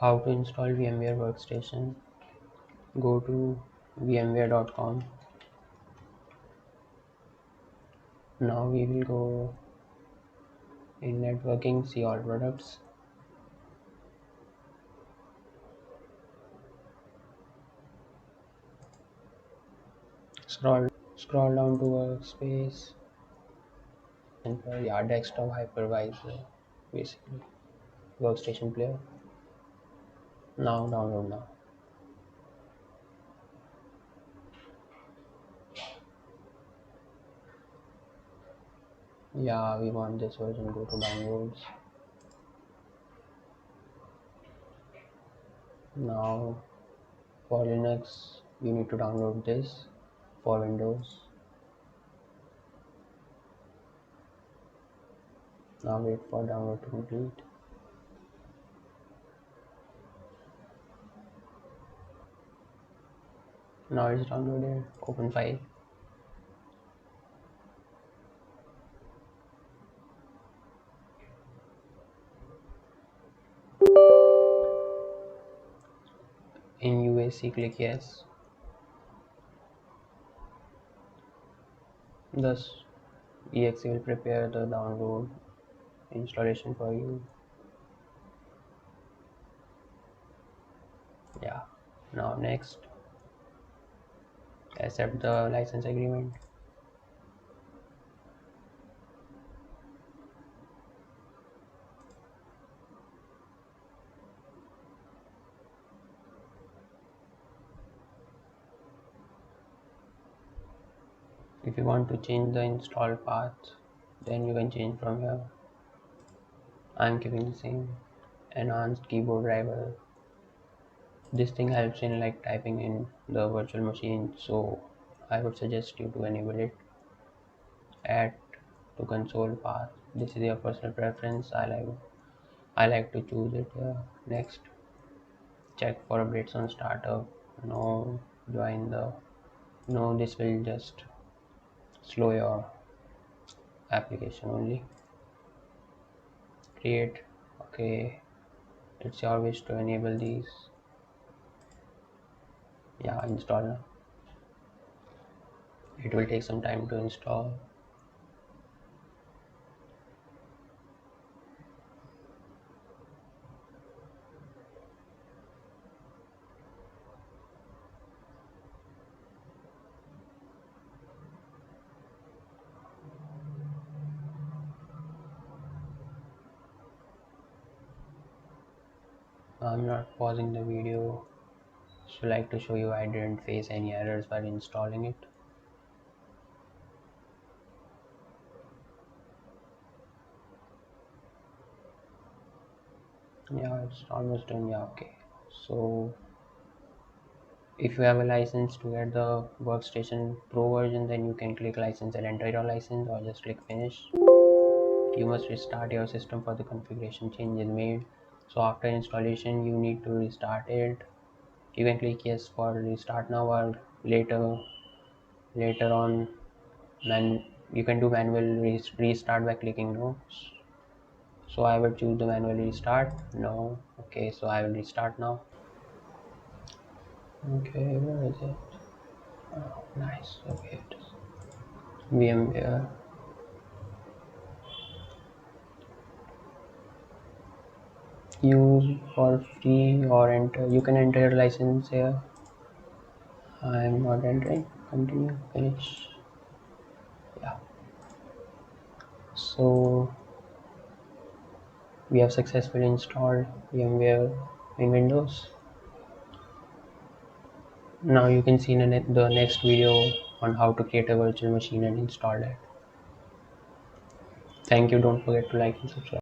How to install VMware Workstation. Go to vmware.com. Now we will go in networking, see all products. Scroll down to workspace and yeah, desktop hypervisor, basically workstation player. Now download now. Yeah, we want this version. Go to downloads. Now for Linux, you need to download this. For Windows, now wait for download to complete. Now it's downloaded. Open file. In UAC, click yes. Thus, exe will prepare the download installation for you. Yeah. Now next, accept the license agreement. If you want to change the install path, then you can change from here. I'm keeping the same. Enhanced keyboard driver. This thing helps in like typing in the virtual machine, so I would suggest you to enable it. Add to console path. This is your personal preference. I like to choose it here. Next, check for updates on startup. No, join the no. This will just slow your application only. Create. Okay, it's your wish to enable these. Yeah, install now. It will take some time to install. I'm not pausing the video. So like to show you I didn't face any errors while installing it. Yeah, it's almost done. Yeah, okay. So if you have a license to get the workstation pro version, then you can click license and enter your license, or just click finish. You must restart your system for the configuration change is made. So after installation you need to restart it. You can click yes for restart now, or later on you can do manual restart by clicking no. So I will choose the manual restart. No. Okay, so I will restart now. Okay, where is it? Oh, nice. Okay, it is VMware. Use for free or enter. You can enter your license here. I am not entering. Continue. Finish. Yeah. So we have successfully installed VMware in Windows. Now you can see in the next video on how to create a virtual machine and install it. Thank you. Don't forget to like and subscribe.